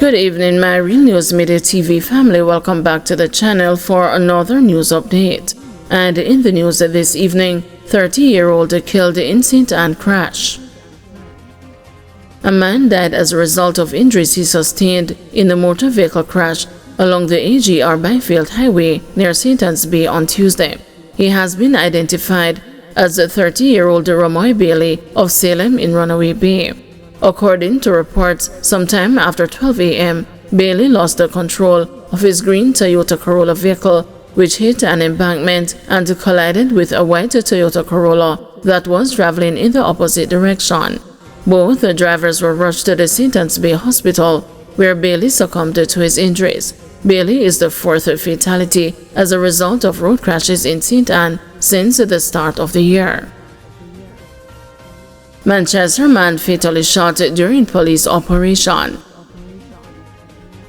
Good evening, my Real News Midday TV family. Welcome back to the channel for another news update. And in the news this evening, 30-year-old killed in St. Anne crash. A man died as a result of injuries he sustained in the motor vehicle crash along the AGR Byfield Highway near St. Anne's Bay on Tuesday. He has been identified as the 30-year-old Ramoy Bailey of Salem in Runaway Bay. According to reports, sometime after 12 a.m., Bailey lost the control of his green Toyota Corolla vehicle, which hit an embankment and collided with a white Toyota Corolla that was traveling in the opposite direction. Both the drivers were rushed to the St. Anne's Bay Hospital, where Bailey succumbed to his injuries. Bailey is the fourth fatality as a result of road crashes in St. Anne since the start of the year. Manchester man fatally shot during police operation.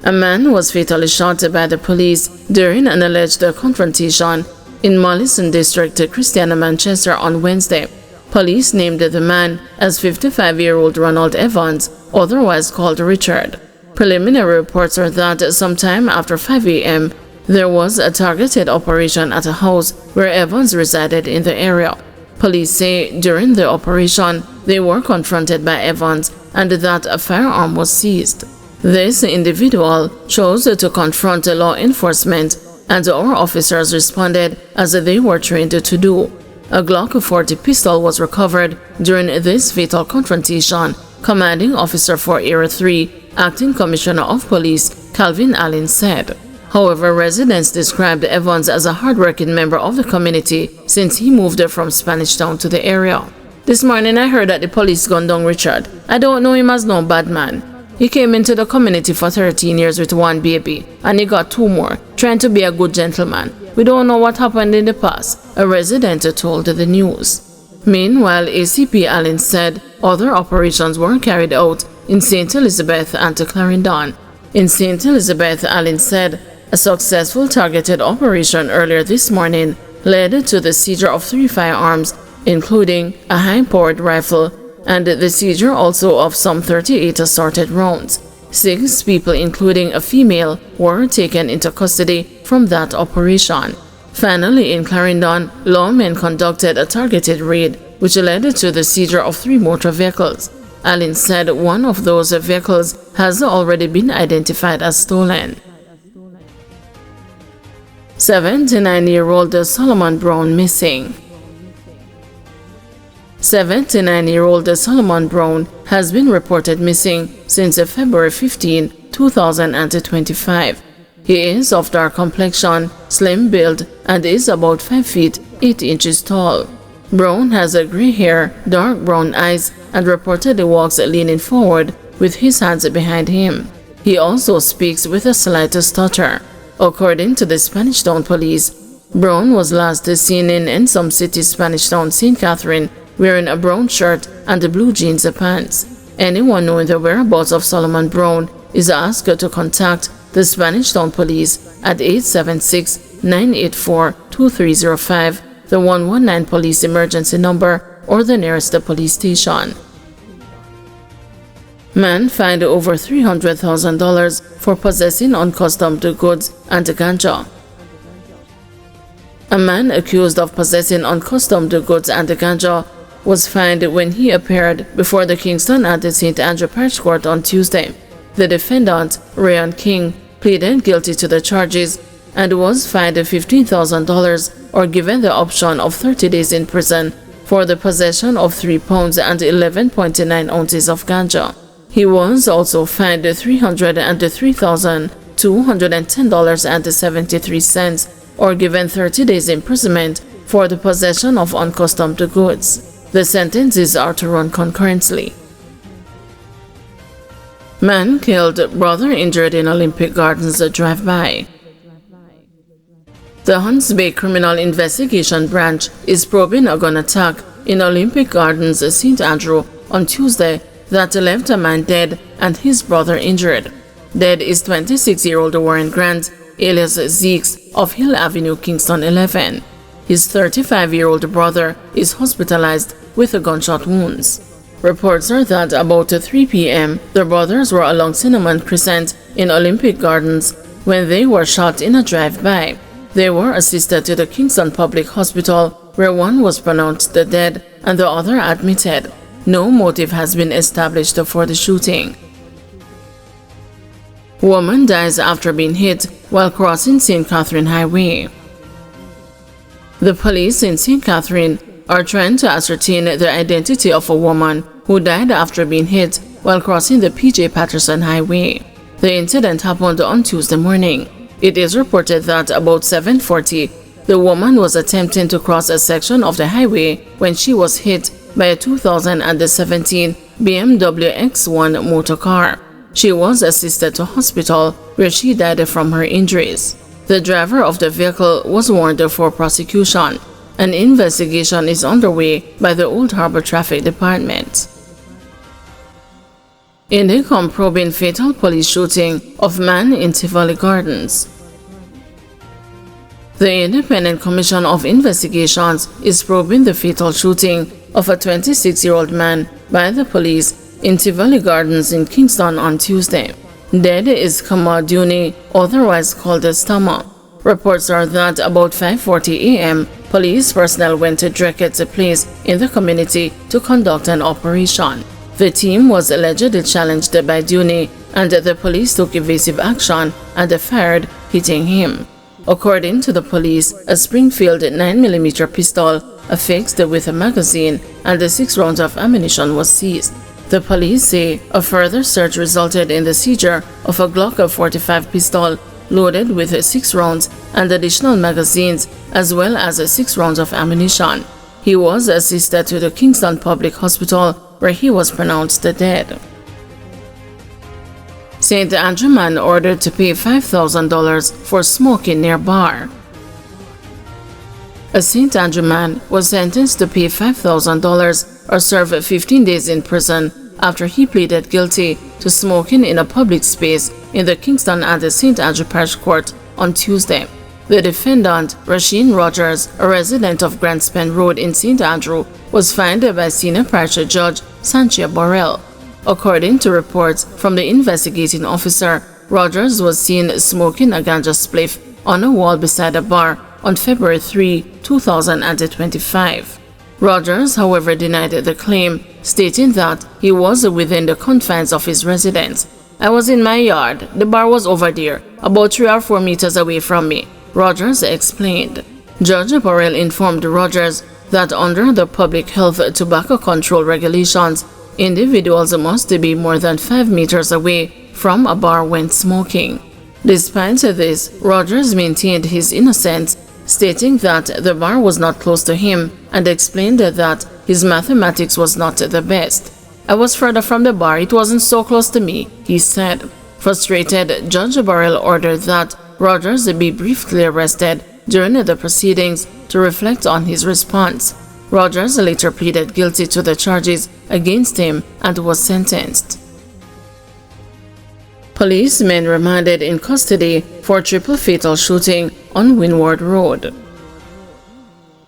A man was fatally shot by the police during an alleged confrontation in Mollison District, Christiana, Manchester on Wednesday. Police named the man as 55-year-old Ronald Evans, otherwise called Richard. Preliminary reports are that sometime after 5 a.m., there was a targeted operation at a house where Evans resided in the area. Police say during the operation, they were confronted by Evans and that a firearm was seized. This individual chose to confront law enforcement, and our officers responded as they were trained to do. A Glock 40 pistol was recovered during this fatal confrontation, Commanding Officer for Area 3, Acting Commissioner of Police Calvin Allen said. However, residents described Evans as a hardworking member of the community since he moved from Spanish Town to the area. This morning I heard that the police gunned down Richard. I don't know him as no bad man. He came into the community for 13 years with one baby, and he got 2 more, trying to be a good gentleman. We don't know what happened in the past, a resident told the news. Meanwhile, ACP Allen said other operations were carried out in St. Elizabeth and Clarendon. In St. Elizabeth, Allen said a successful targeted operation earlier this morning led to the seizure of 3 firearms, including a high-powered rifle, and the seizure also of some 38 assorted rounds. 6 people, including a female, were taken into custody from that operation. Finally, in Clarendon, lawmen conducted a targeted raid, which led to the seizure of 3 motor vehicles. Allen said one of those vehicles has already been identified as stolen. 79-year-old Solomon Brown missing. 79-year-old Solomon Brown has been reported missing since February 15, 2025. He is of dark complexion, slim build, and is about 5 feet 8 inches tall. Brown has a gray hair, dark brown eyes, and reportedly walks leaning forward with his hands behind him. He also speaks with a slight stutter. According to the Spanish Town Police, Brown was last seen in Ensom City, Spanish Town, St. Catherine, wearing a brown shirt and blue jeans pants. Anyone knowing the whereabouts of Solomon Brown is asked to contact the Spanish Town Police at 876-984-2305, the 119 police emergency number, or the nearest police station. Man fined over $300,000 for possessing uncustomed goods and ganja. A man accused of possessing uncustomed goods and ganja was fined when he appeared before the Kingston and St. Andrew Parish Court on Tuesday. The defendant, Rayon King, pleaded guilty to the charges and was fined $15,000 or given the option of 30 days in prison for the possession of 3 pounds and 11.9 ounces of ganja. He was also fined $303,210.73 or given 30 days imprisonment for the possession of uncustomed goods. The sentences are to run concurrently. Man killed, brother injured in Olympic Gardens drive-by. The Hunts Bay Criminal Investigation Branch is probing a gun attack in Olympic Gardens, St. Andrew on Tuesday that left a man dead and his brother injured. Dead is 26-year-old Warren Grant, alias Zeeks, of Hill Avenue, Kingston 11. His 35-year-old brother is hospitalized with gunshot wounds. Reports are that about 3 p.m., the brothers were along Cinnamon Crescent in Olympic Gardens when they were shot in a drive-by. They were assisted to the Kingston Public Hospital, where one was pronounced dead and the other admitted. No motive has been established for the shooting. Woman dies after being hit while crossing St. Catherine Highway. The police in St. Catherine are trying to ascertain the identity of a woman who died after being hit while crossing the P.J. Patterson Highway. The incident happened on Tuesday morning. It is reported that about 7:40, the woman was attempting to cross a section of the highway when she was hit by a 2017 BMW X1 motor car. She was assisted to hospital where she died from her injuries. The driver of the vehicle was warned for prosecution. An investigation is underway by the Old Harbor Traffic Department. Indicom probing fatal police shooting of man in Tivoli Gardens. The Independent Commission of Investigations is probing the fatal shooting of a 26-year-old man by the police in Tivoli Gardens in Kingston on Tuesday. Dead is Kama Duni, otherwise called as Tama. Reports are that about 5:40 a.m., police personnel went to Drackett's place in the community to conduct an operation. The team was allegedly challenged by Duni, and the police took evasive action and fired, hitting him. According to the police, a Springfield 9mm pistol, affixed with a magazine, and 6 rounds of ammunition was seized. The police say a further search resulted in the seizure of a Glock 45 pistol loaded with 6 rounds and additional magazines, as well as 6 rounds of ammunition. He was assisted to the Kingston Public Hospital, where he was pronounced dead. St. Andrew man ordered to pay $5,000 for smoking near bar. A St. Andrew man was sentenced to pay $5,000 or serve 15 days in prison after he pleaded guilty to smoking in a public space in the Kingston and the St. Andrew Parish Court on Tuesday. The defendant, Rasheen Rogers, a resident of Grants Pen Road in St. Andrew, was fined by Senior Parish Judge Sanchia Borrell. According to reports from the investigating officer, Rogers was seen smoking a ganja spliff on a wall beside a bar on February 3, 2025. Rogers, however, denied the claim, stating that he was within the confines of his residence. "I was in my yard. The bar was over there, about 3 or 4 meters away from me," Rogers explained. Judge Borrell informed Rogers that under the Public Health Tobacco Control regulations, individuals must be more than 5 meters away from a bar when smoking. Despite this, Rogers maintained his innocence, stating that the bar was not close to him and explained that his mathematics was not the best. "I was further from the bar, it wasn't so close to me," he said. Frustrated, Judge Borrell ordered that Rogers be briefly arrested during the proceedings to reflect on his response. Rogers later pleaded guilty to the charges against him and was sentenced. Policemen remanded in custody for triple fatal shooting on Windward Road.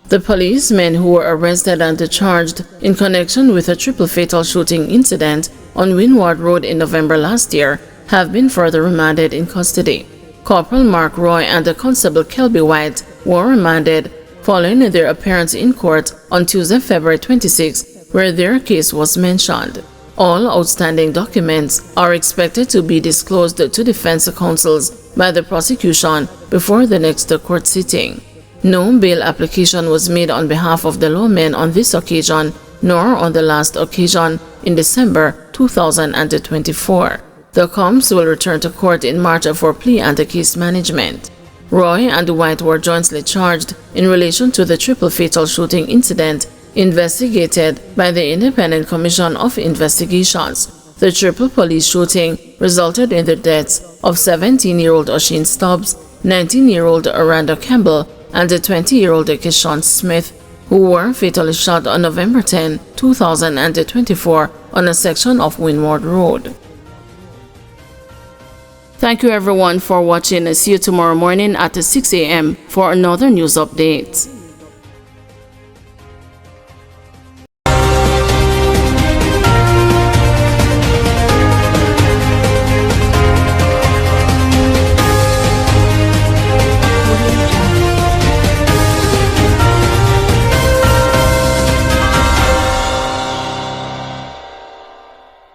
The policemen who were arrested and charged in connection with a triple fatal shooting incident on Windward Road in November last year have been further remanded in custody. Corporal Mark Roy and the Constable Kelby White were remanded following their appearance in court on Tuesday, February 26, where their case was mentioned. All outstanding documents are expected to be disclosed to defense counsels by the prosecution before the next court sitting. No bail application was made on behalf of the lawmen on this occasion, nor on the last occasion in December 2024. The Combs will return to court in March for plea and case management. Roy and White were jointly charged in relation to the triple fatal shooting incident investigated by the Independent Commission of Investigations. The triple police shooting resulted in the deaths of 17-year-old Oisin Stubbs, 19-year-old Aranda Campbell, and 20-year-old Keshawn Smith, who were fatally shot on November 10, 2024 on a section of Windward Road. Thank you everyone for watching. See you tomorrow morning at 6 a.m. for another news update.